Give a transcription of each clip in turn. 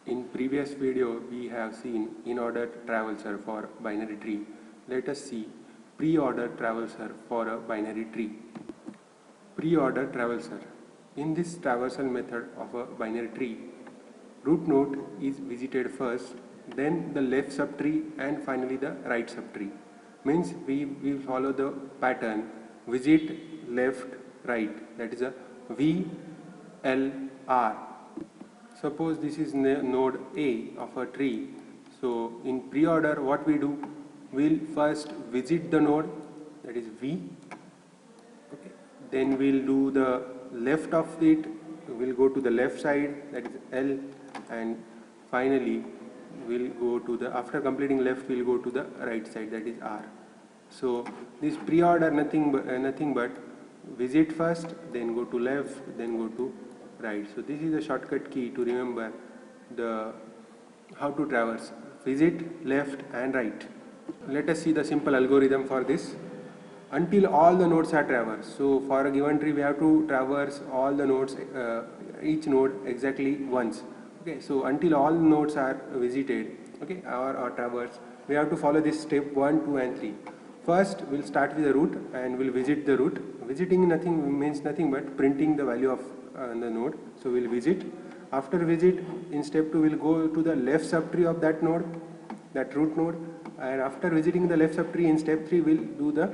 In previous video we have seen in-order traversal for binary tree. Let us see pre-order traversal for a binary tree. Pre-order traversal. In this traversal method of a binary tree, root node is visited first, then the left subtree and finally the right subtree. Means we follow the pattern visit left right, that is a VLR. Suppose this is node A of a tree. So in pre-order what we do, we'll first visit the node, that is V. Okay. Then we'll do the left of it, we'll go to the left side, that is L, and finally we'll go to the, after completing left we'll go to the right side, that is R. So this pre-order nothing but visit first, then go to left, then go to right. So this is a shortcut key to remember the how to traverse visit, left and right. Let us see the simple algorithm for this. Until all the nodes are traversed. So for a given tree we have to traverse all the nodes, each node exactly once. Okay, so until all nodes are visited, okay, or traversed, we have to follow this step 1, 2 and 3. First we'll start with the root and we'll visit the root. Visiting means nothing but printing the value of the node. So we'll visit. After visit, in step 2 we'll go to the left subtree of that node, that root node, and after visiting the left subtree in step 3 we'll do the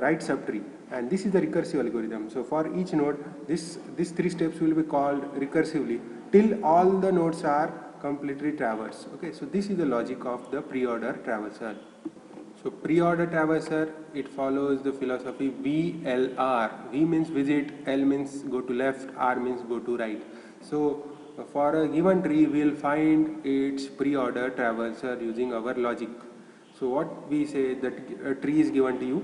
right subtree, and this is the recursive algorithm. So for each node these 3 steps will be called recursively till all the nodes are completely traversed. Okay, so this is the logic of the pre-order traversal. So pre-order traversal, it follows the philosophy VLR. V means visit, L means go to left, R means go to right. So for a given tree we will find its pre-order traversal using our logic. So what we say, that a tree is given to you.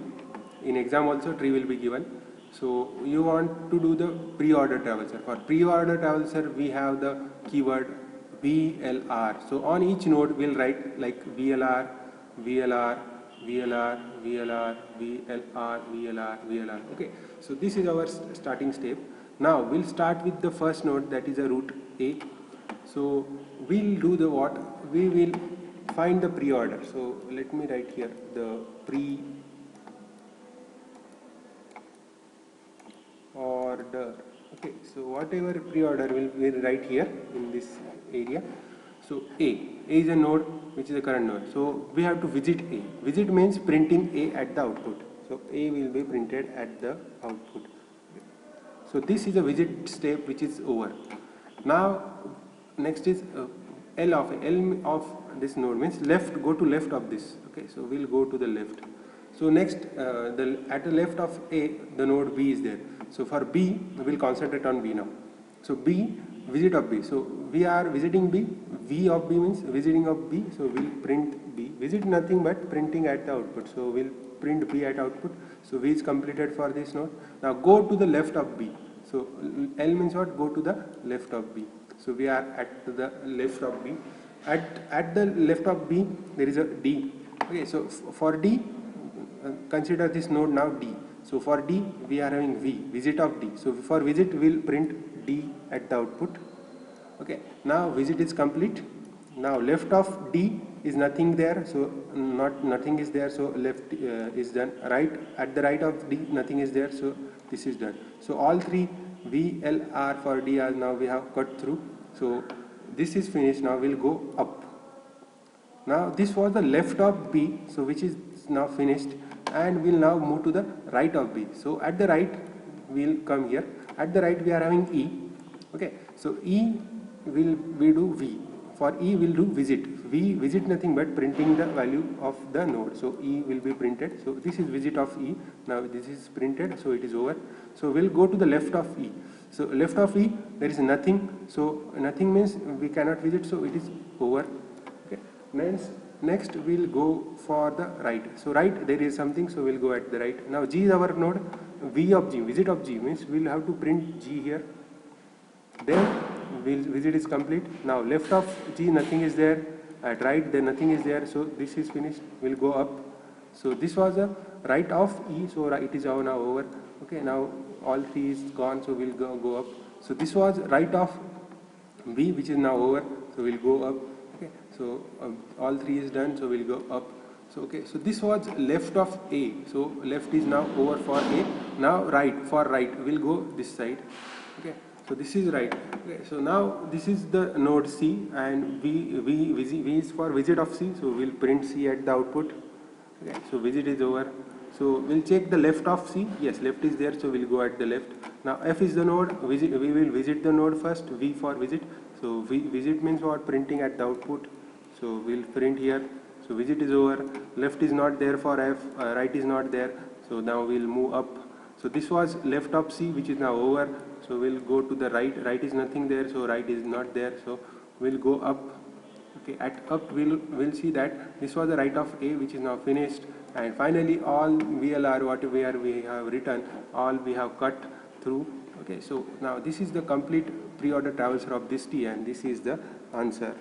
In exam also tree will be given. So you want to do the pre-order traversal. For pre-order traversal we have the keyword VLR. So on each node we'll write like VLR, VLR, VLR, VLR, VLR, VLR, VLR. Okay. So this is our starting step. Now we'll start with the first node, that is a root A. So we'll do the what? We will find the pre-order. So let me write here the pre-order. Okay, so whatever pre-order we'll write here in this area. So A is a node which is a current node. So we have to visit A. Visit means printing A at the output. So A will be printed at the output. So this is a visit step which is over. Now next is L of this node means left, go to left of this. Okay, so we'll go to the left. So next at the left of A the node B is there. So for B we'll concentrate on B now. So B, visit of B. So we are visiting B. V of B means visiting of B. So we'll print B. Visit nothing but printing at the output. So we'll print B at output. So V is completed for this node. Now go to the left of B. So L means what? Go to the left of B. So we are at the left of B. At the left of B there is a D. Okay, so for D, consider this node now D. So for D we are having V, visit of D. So for visit we'll print D at the output. Okay, now visit is complete. Now left of D is nothing there, so nothing is there, so left is done. Right, at the right of D nothing is there, so this is done. So all three V, L, R for D are now we have cut through. So this is finished. Now we'll go up. Now this was the left of B, so which is now finished, and we'll now move to the right of B. So at the right we'll come here. At the right we are having E. Okay, so E we do V. For E we'll do visit. V, visit nothing but printing the value of the node. So E will be printed. So this is visit of E. Now this is printed, so it is over. So we'll go to the left of E. So left of E there is nothing. So nothing means we cannot visit, so it is over. Okay. Next we'll go for the right. So right there is something, so we'll go at the right. Now G is our node. V of G, visit of G means we'll have to print G here. Then visit is complete. Now left of G nothing is there. At right there nothing is there. So this is finished. We'll go up. So this was the right of E. So it is now over. Okay. Now all three is gone. So we'll go up. So this was right of B, which is now over. so we'll go up. Okay, so all three is done, so we'll go up. So okay, so this was left of A, so left is now over for A. Now right, for right we'll go this side. Okay, so this is right. Okay, so now this is the node C, and V is for visit of C, so we'll print C at the output. Okay, so visit is over. So we'll check the left of C. Yes, left is there, so we'll go at the left. Now F is the node. We will visit the node first. V for visit. So visit means what? Printing at the output. So we'll print here. So visit is over. Left is not there for F. Right is not there. So now we'll move up. So this was left of C, which is now over. So we'll go to the right. Right is nothing there. So right is not there. So we'll go up. Okay, at up we'll see that this was the right of A, which is now finished, and finally all VLR whatever we have written, all we have cut through. Okay, so now this is the complete pre-order traversal of this T, and this is the answer.